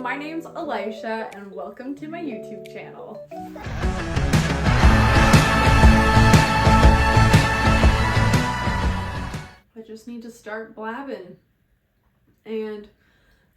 my name's Elisha and welcome to my YouTube channel. I just need to start blabbing. And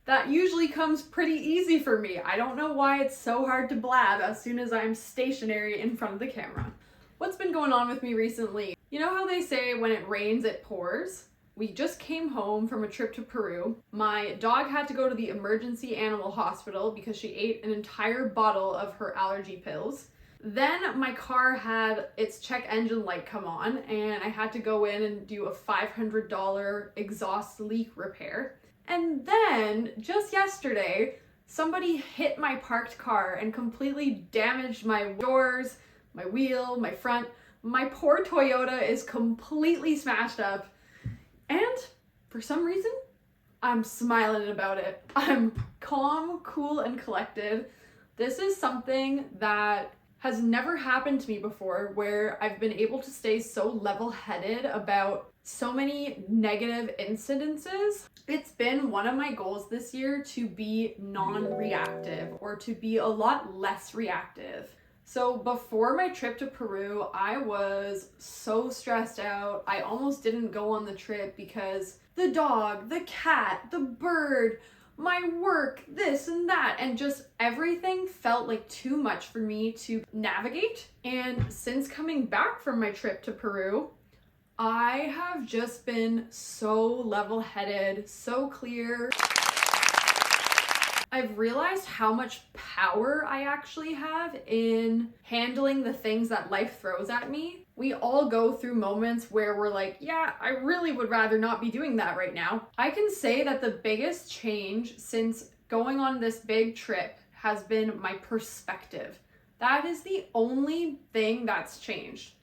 that usually comes pretty easy for me. I don't know why it's so hard to blab as soon as I'm stationary in front of the camera. What's been going on with me recently? You know how they say when it rains, it pours? We just came home from a trip to Peru. My dog had to go to the emergency animal hospital because she ate an entire bottle of her allergy pills. Then my car had its check engine light come on and I had to go in and do a $500 exhaust leak repair. And then just yesterday, somebody hit my parked car and completely damaged my doors, my wheel, my front. My poor Toyota is completely smashed up. And for some reason, I'm smiling about it. I'm calm, cool, and collected. This is something that has never happened to me before, where I've been able to stay so level-headed about so many negative incidences. It's been one of my goals this year to be non-reactive, or to be a lot less reactive. So before my trip to Peru, I was so stressed out. I almost didn't go on the trip because the dog, the cat, the bird, my work, this and that, and just everything felt like too much for me to navigate. And since coming back from my trip to Peru, I have just been so level-headed, so clear. I've realized how much power I actually have in handling the things that life throws at me. We all go through moments where we're like, yeah, I really would rather not be doing that right now. I can say that the biggest change since going on this big trip has been my perspective. That is the only thing that's changed.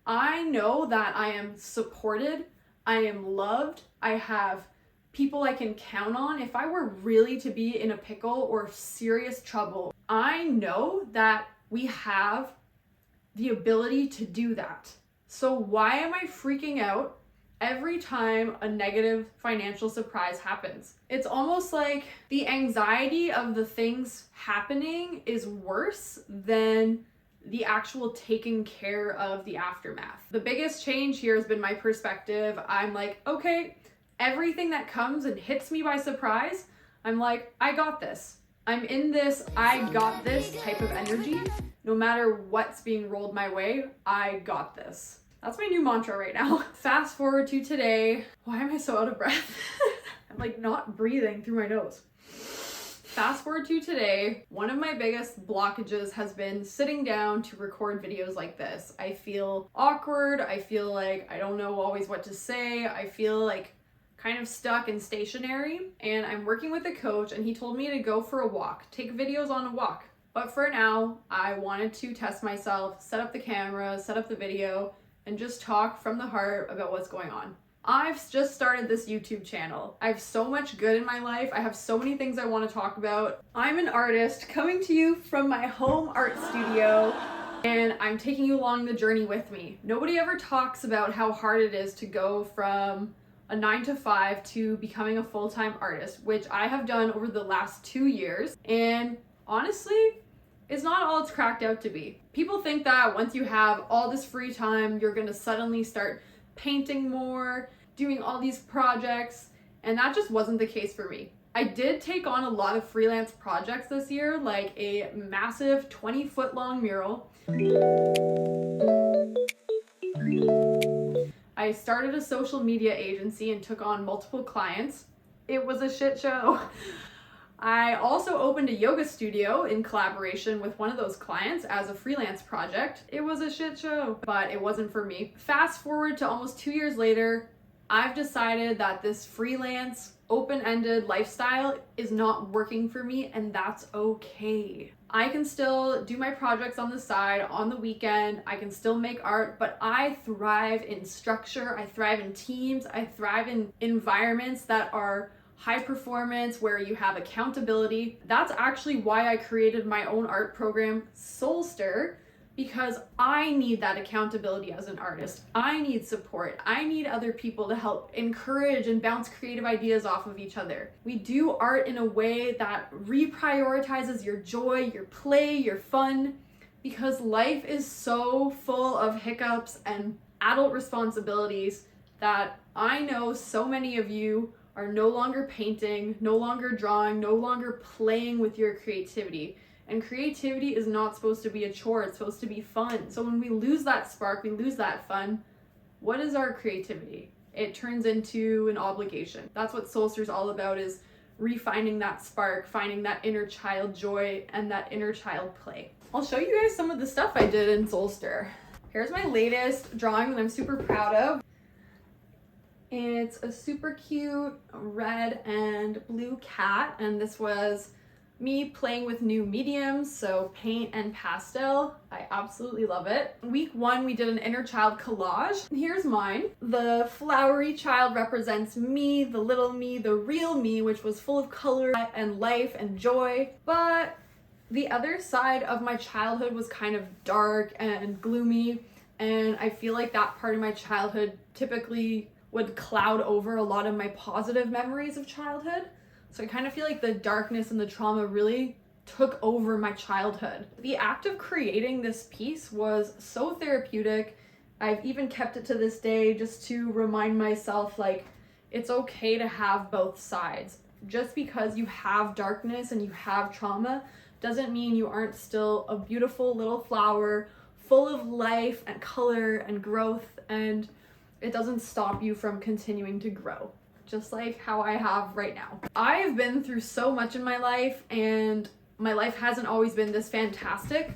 I know that I am supported, I am loved, I have people I can count on. If I were really to be in a pickle or serious trouble, I know that we have the ability to do that. So why am I freaking out every time a negative financial surprise happens? It's almost like the anxiety of the things happening is worse than the actual taking care of the aftermath. The biggest change here has been my perspective. I'm like, okay, everything that comes and hits me by surprise, I'm like, I got this. I'm in this, I got this type of energy. No matter what's being rolled my way, I got this. That's my new mantra right now. Fast forward to today. Why am I so out of breath? I'm like not breathing through my nose. Fast forward to today, one of my biggest blockages has been sitting down to record videos like this. I feel awkward. I feel like I don't know always what to say. I feel like kind of stuck and stationary, and I'm working with a coach and he told me to go for a walk, take videos on a walk. But for now, I wanted to test myself, set up the camera, set up the video, and just talk from the heart about what's going on. I've just started this YouTube channel. I have so much good in my life. I have so many things I want to talk about. I'm an artist coming to you from my home art studio, and I'm taking you along the journey with me. Nobody ever talks about how hard it is to go from a 9-to-5 to becoming a full-time artist, which I have done over the last 2 years. And honestly, it's not all it's cracked out to be. People think that once you have all this free time, you're gonna suddenly start painting more, doing all these projects, and that just wasn't the case for me. I did take on a lot of freelance projects this year, like a massive 20-foot long mural. I started a social media agency and took on multiple clients. It was a shit show. I also opened a yoga studio in collaboration with one of those clients as a freelance project. It was a shit show, but it wasn't for me. Fast forward to almost 2 years later, I've decided that this freelance, open-ended lifestyle is not working for me, and that's okay. I can still do my projects on the side, on the weekend, I can still make art, but I thrive in structure, I thrive in teams, I thrive in environments that are high performance, where you have accountability. That's actually why I created my own art program, Soulster, because I need that accountability as an artist. I need support. I need other people to help encourage and bounce creative ideas off of each other. We do art in a way that reprioritizes your joy, your play, your fun, because life is so full of hiccups and adult responsibilities that I know so many of you are no longer painting, no longer drawing, no longer playing with your creativity. And creativity is not supposed to be a chore, it's supposed to be fun. So when we lose that spark, we lose that fun, what is our creativity? It turns into an obligation. That's what Soulstir is all about, is refining that spark, finding that inner child joy and that inner child play. I'll show you guys some of the stuff I did in Soulstir. Here's my latest drawing that I'm super proud of. It's a super cute red and blue cat, and this was me playing with new mediums, so paint and pastel. I absolutely love it. Week 1, we did an inner child collage. Here's mine. The flowery child represents me, the little me, the real me, which was full of color and life and joy. But the other side of my childhood was kind of dark and gloomy, and I feel like that part of my childhood typically would cloud over a lot of my positive memories of childhood. So I kind of feel like the darkness and the trauma really took over my childhood. The act of creating this piece was so therapeutic. I've even kept it to this day just to remind myself, like, it's okay to have both sides. Just because you have darkness and you have trauma doesn't mean you aren't still a beautiful little flower full of life and color and growth, and it doesn't stop you from continuing to grow. Just like how I have right now. I've been through so much in my life, and my life hasn't always been this fantastic.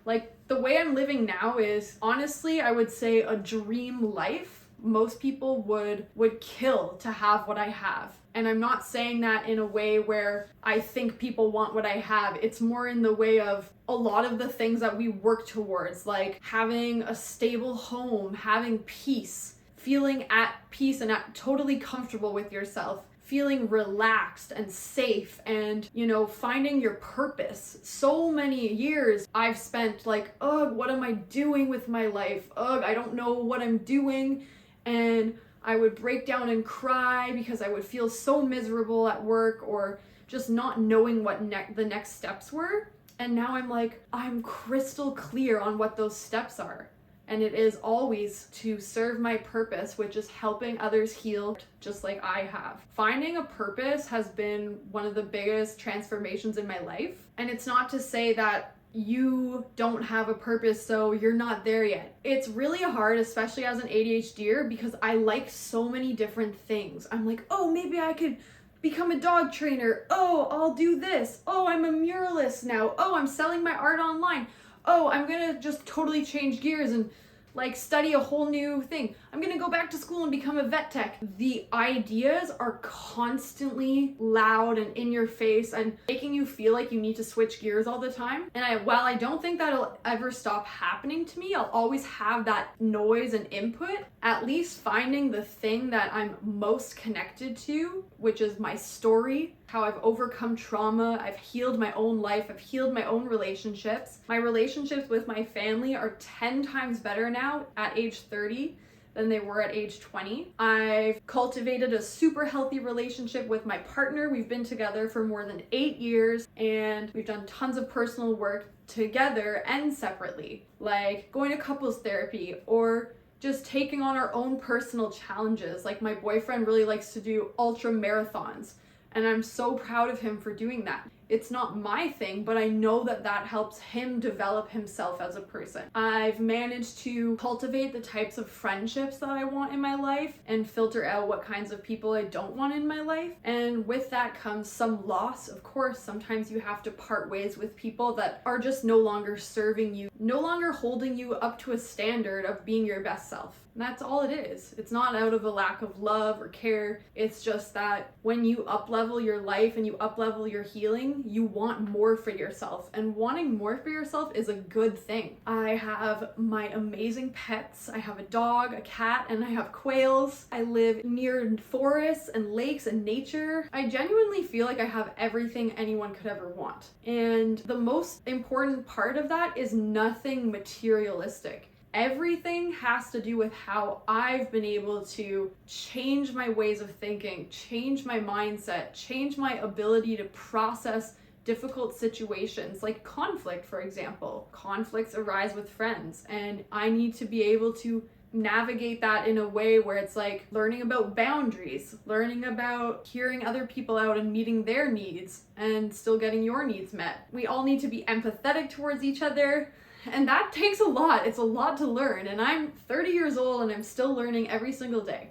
Like, the way I'm living now is, honestly, I would say a dream life. Most people would kill to have what I have. And I'm not saying that in a way where I think people want what I have. It's more in the way of a lot of the things that we work towards, like having a stable home, having peace, feeling at peace and totally comfortable with yourself, feeling relaxed and safe, and, you know, finding your purpose. So many years I've spent like, ugh, what am I doing with my life? Ugh, I don't know what I'm doing. And I would break down and cry because I would feel so miserable at work, or just not knowing what the next steps were. And now I'm like, I'm crystal clear on what those steps are. And it is always to serve my purpose, which is helping others heal just like I have. Finding a purpose has been one of the biggest transformations in my life. And it's not to say that you don't have a purpose, so you're not there yet. It's really hard, especially as an ADHDer, because I like so many different things. I'm like, oh, maybe I could become a dog trainer. Oh, I'll do this. Oh, I'm a muralist now. Oh, I'm selling my art online. Oh, I'm gonna just totally change gears and like study a whole new thing. I'm gonna go back to school and become a vet tech. The ideas are constantly loud and in your face and making you feel like you need to switch gears all the time. And while I don't think that'll ever stop happening to me, I'll always have that noise and input. At least finding the thing that I'm most connected to, which is my story, how I've overcome trauma, I've healed my own life, I've healed my own relationships. My relationships with my family are 10 times better now at age 30 than they were at age 20. I've cultivated a super healthy relationship with my partner. We've been together for more than 8 years, and we've done tons of personal work together and separately, like going to couples therapy or just taking on our own personal challenges. Like, my boyfriend really likes to do ultra marathons, and I'm so proud of him for doing that. It's not my thing, but I know that that helps him develop himself as a person. I've managed to cultivate the types of friendships that I want in my life and filter out what kinds of people I don't want in my life. And with that comes some loss, of course. Sometimes you have to part ways with people that are just no longer serving you, no longer holding you up to a standard of being your best self. And that's all it is. It's not out of a lack of love or care. It's just that when you up-level your life and you up-level your healing, growing, you want more for yourself, and wanting more for yourself is a good thing. I have my amazing pets. I have a dog, a cat, and I have quails. I live near forests and lakes and nature. I genuinely feel like I have everything anyone could ever want. And the most important part of that is nothing materialistic. Everything has to do with how I've been able to change my ways of thinking, change my mindset, change my ability to process difficult situations like conflict, for example. Conflicts arise with friends, and I need to be able to navigate that in a way where it's like learning about boundaries, learning about hearing other people out and meeting their needs and still getting your needs met. We all need to be empathetic towards each other. And that takes a lot. It's a lot to learn. And I'm 30 years old and I'm still learning every single day.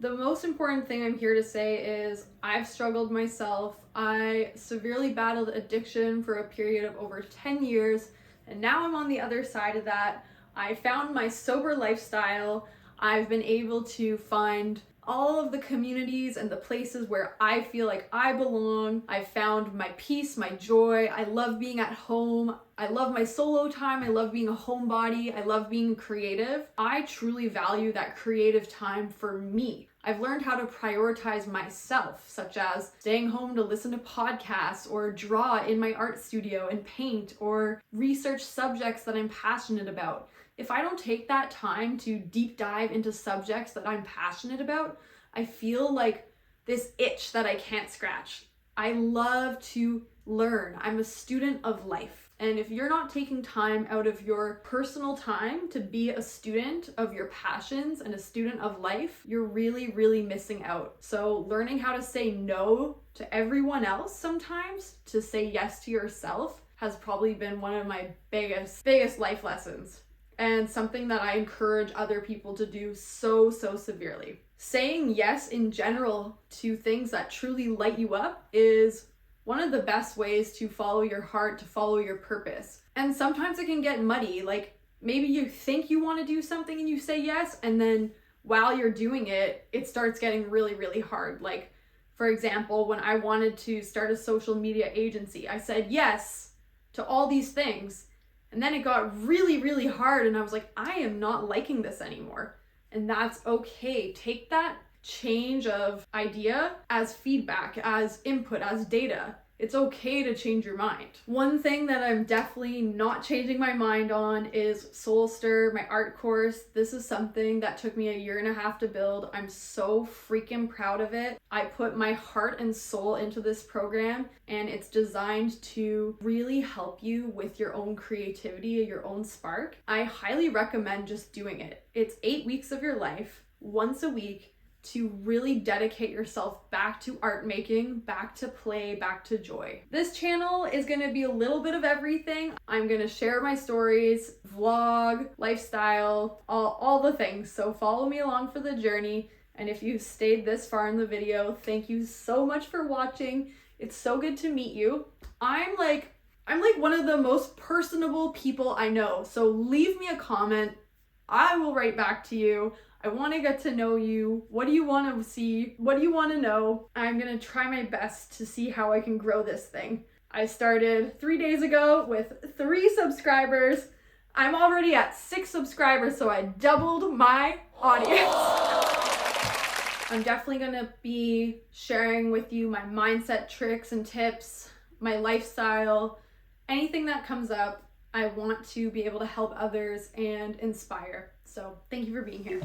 The most important thing I'm here to say is I've struggled myself. I severely battled addiction for a period of over 10 years. And now I'm on the other side of that. I found my sober lifestyle. I've been able to find all of the communities and the places where I feel like I belong. I found my peace, my joy. I love being at home. I love my solo time. I love being a homebody. I love being creative. I truly value that creative time for me. I've learned how to prioritize myself, such as staying home to listen to podcasts or draw in my art studio and paint or research subjects that I'm passionate about. If I don't take that time to deep dive into subjects that I'm passionate about, I feel like this itch that I can't scratch. I love to learn. I'm a student of life. And if you're not taking time out of your personal time to be a student of your passions and a student of life, you're really, really missing out. So learning how to say no to everyone else sometimes, to say yes to yourself, has probably been one of my biggest life lessons. And something that I encourage other people to do so severely. Saying yes in general to things that truly light you up is one of the best ways to follow your heart, to follow your purpose. And sometimes it can get muddy. Like maybe you think you want to do something and you say yes, and then while you're doing it, it starts getting really, really hard. Like, for example, when I wanted to start a social media agency, I said yes to all these things. And then it got really, really hard and I was like, I am not liking this anymore. And that's okay. Take that change of idea as feedback, as input, as data. It's okay to change your mind. One thing that I'm definitely not changing my mind on is Soulstir, my art course. This is something that took me 1.5 years to build. I'm so freaking proud of it. I put my heart and soul into this program, and it's designed to really help you with your own creativity, your own spark. I highly recommend just doing it. It's 8 weeks of your life, once a week, to really dedicate yourself back to art making, back to play, back to joy. This channel is going to be a little bit of everything. I'm going to share my stories, vlog, lifestyle, all the things. So follow me along for the journey. And if you've stayed this far in the video, thank you so much for watching. It's so good to meet you. I'm like one of the most personable people I know. So leave me a comment. I will write back to you. I want to get to know you. What do you want to see? What do you want to know? I'm going to try my best to see how I can grow this thing. I started 3 days ago with 3 subscribers. I'm already at 6 subscribers, so I doubled my audience. I'm definitely going to be sharing with you my mindset tricks and tips, my lifestyle, anything that comes up. I want to be able to help others and inspire. So thank you for being here.